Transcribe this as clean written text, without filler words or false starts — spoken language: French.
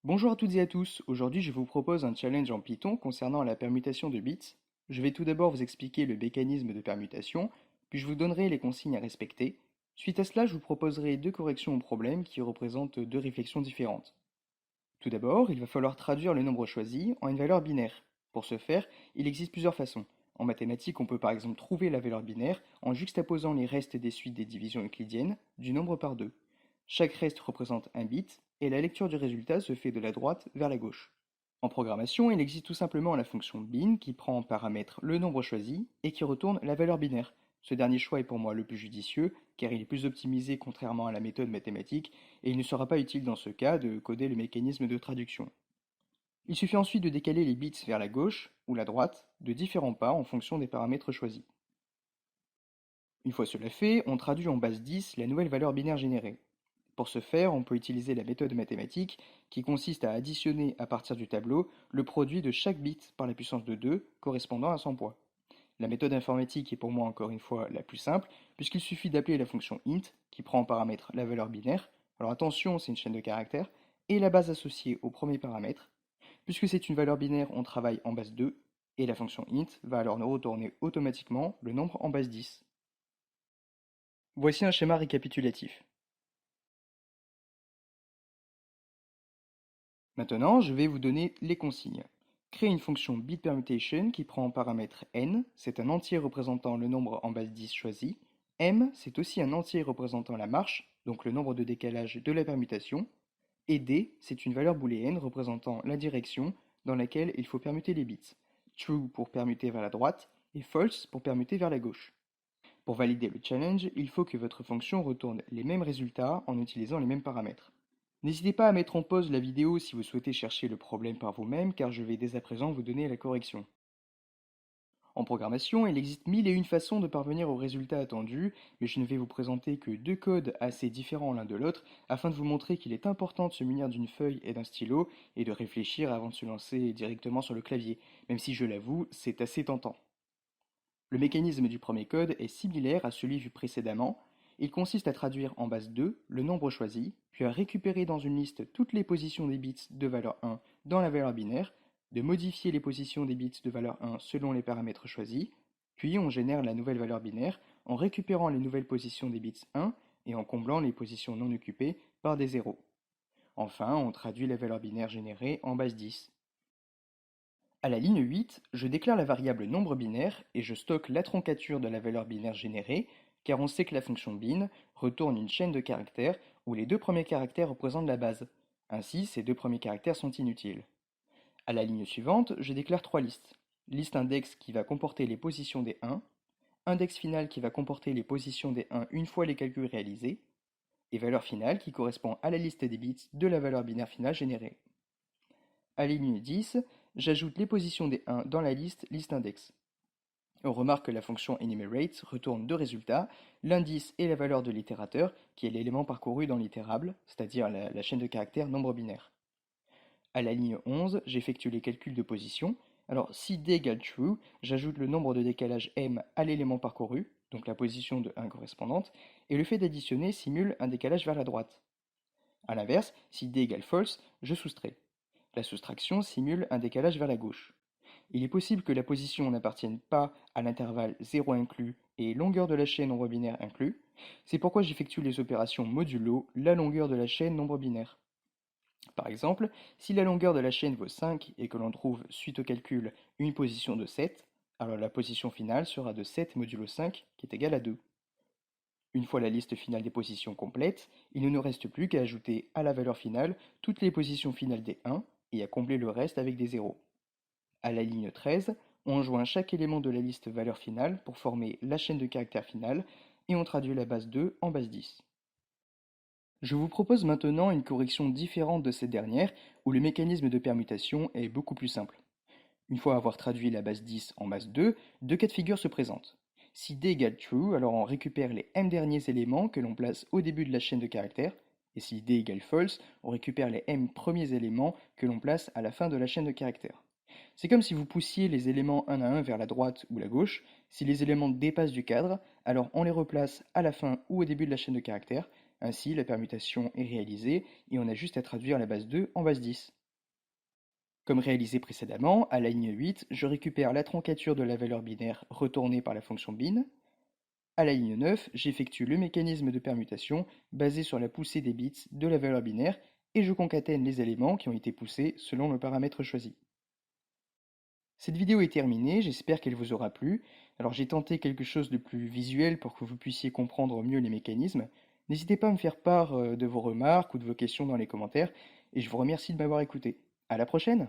Bonjour à toutes et à tous, aujourd'hui je vous propose un challenge en Python concernant la permutation de bits. Je vais tout d'abord vous expliquer le mécanisme de permutation, puis je vous donnerai les consignes à respecter. Suite à cela, je vous proposerai deux corrections au problème qui représentent deux réflexions différentes. Tout d'abord, il va falloir traduire le nombre choisi en une valeur binaire. Pour ce faire, il existe plusieurs façons. En mathématiques, on peut par exemple trouver la valeur binaire en juxtaposant les restes des suites des divisions euclidiennes du nombre par 2. Chaque reste représente un bit, et la lecture du résultat se fait de la droite vers la gauche. En programmation, il existe tout simplement la fonction bin qui prend en paramètre le nombre choisi et qui retourne la valeur binaire. Ce dernier choix est pour moi le plus judicieux car il est plus optimisé contrairement à la méthode mathématique et il ne sera pas utile dans ce cas de coder le mécanisme de traduction. Il suffit ensuite de décaler les bits vers la gauche ou la droite de différents pas en fonction des paramètres choisis. Une fois cela fait, on traduit en base 10 la nouvelle valeur binaire générée. Pour ce faire, on peut utiliser la méthode mathématique qui consiste à additionner à partir du tableau le produit de chaque bit par la puissance de 2 correspondant à son poids. La méthode informatique est pour moi encore une fois la plus simple puisqu'il suffit d'appeler la fonction int qui prend en paramètre la valeur binaire. Alors attention, c'est une chaîne de caractères et la base associée au premier paramètre. Puisque c'est une valeur binaire, on travaille en base 2 et la fonction int va alors nous retourner automatiquement le nombre en base 10. Voici un schéma récapitulatif. Maintenant, je vais vous donner les consignes. Créer une fonction bitPermutation qui prend en paramètre n, c'est un entier représentant le nombre en base 10 choisi. M, c'est aussi un entier représentant la marche, donc le nombre de décalage de la permutation. Et D, c'est une valeur booléenne représentant la direction dans laquelle il faut permuter les bits. True pour permuter vers la droite et false pour permuter vers la gauche. Pour valider le challenge, il faut que votre fonction retourne les mêmes résultats en utilisant les mêmes paramètres. N'hésitez pas à mettre en pause la vidéo si vous souhaitez chercher le problème par vous-même car je vais dès à présent vous donner la correction. En programmation, il existe mille et une façons de parvenir au résultat attendu, mais je ne vais vous présenter que deux codes assez différents l'un de l'autre afin de vous montrer qu'il est important de se munir d'une feuille et d'un stylo et de réfléchir avant de se lancer directement sur le clavier, même si je l'avoue, c'est assez tentant. Le mécanisme du premier code est similaire à celui vu précédemment. Il consiste à traduire en base 2 le nombre choisi, puis à récupérer dans une liste toutes les positions des bits de valeur 1 dans la valeur binaire, de modifier les positions des bits de valeur 1 selon les paramètres choisis, puis on génère la nouvelle valeur binaire en récupérant les nouvelles positions des bits 1 et en comblant les positions non occupées par des zéros. Enfin, on traduit la valeur binaire générée en base 10. À la ligne 8, je déclare la variable nombre binaire et je stocke la troncature de la valeur binaire générée, car on sait que la fonction bin retourne une chaîne de caractères où les deux premiers caractères représentent la base. Ainsi, ces deux premiers caractères sont inutiles. À la ligne suivante, je déclare trois listes. Liste index qui va comporter les positions des 1, index final qui va comporter les positions des 1 une fois les calculs réalisés, et valeur finale qui correspond à la liste des bits de la valeur binaire finale générée. À la ligne 10, j'ajoute les positions des 1 dans la liste listindex. On remarque que la fonction enumerate retourne deux résultats, l'indice et la valeur de l'itérateur, qui est l'élément parcouru dans l'itérable, c'est-à-dire la chaîne de caractères nombre binaire. À la ligne 11, j'effectue les calculs de position. Alors si d égale true, j'ajoute le nombre de décalage m à l'élément parcouru, donc la position de 1 correspondante, et le fait d'additionner simule un décalage vers la droite. A l'inverse, si d égale false, je soustrais. La soustraction simule un décalage vers la gauche. Il est possible que la position n'appartienne pas à l'intervalle 0 inclus et longueur de la chaîne nombre binaire inclus. C'est pourquoi j'effectue les opérations modulo la longueur de la chaîne nombre binaire. Par exemple, si la longueur de la chaîne vaut 5 et que l'on trouve, suite au calcul, une position de 7, alors la position finale sera de 7 modulo 5 qui est égal à 2. Une fois la liste finale des positions complète, il ne nous reste plus qu'à ajouter à la valeur finale toutes les positions finales des 1 et à combler le reste avec des zéros. À la ligne 13, on joint chaque élément de la liste valeur finale pour former la chaîne de caractères finale et on traduit la base 2 en base 10. Je vous propose maintenant une correction différente de cette dernière où le mécanisme de permutation est beaucoup plus simple. Une fois avoir traduit la base 10 en base 2, deux cas de figure se présentent. Si d égale true, alors on récupère les m derniers éléments que l'on place au début de la chaîne de caractères, et si d égale false, on récupère les m premiers éléments que l'on place à la fin de la chaîne de caractères. C'est comme si vous poussiez les éléments un à un vers la droite ou la gauche. Si les éléments dépassent du cadre, alors on les replace à la fin ou au début de la chaîne de caractères, Ainsi, la permutation est réalisée et on a juste à traduire la base 2 en base 10. Comme réalisé précédemment, à la ligne 8, je récupère la troncature de la valeur binaire retournée par la fonction bin. À la ligne 9, j'effectue le mécanisme de permutation basé sur la poussée des bits de la valeur binaire et je concatène les éléments qui ont été poussés selon le paramètre choisi. Cette vidéo est terminée, j'espère qu'elle vous aura plu. Alors j'ai tenté quelque chose de plus visuel pour que vous puissiez comprendre mieux les mécanismes. N'hésitez pas à me faire part de vos remarques ou de vos questions dans les commentaires et je vous remercie de m'avoir écouté. À la prochaine!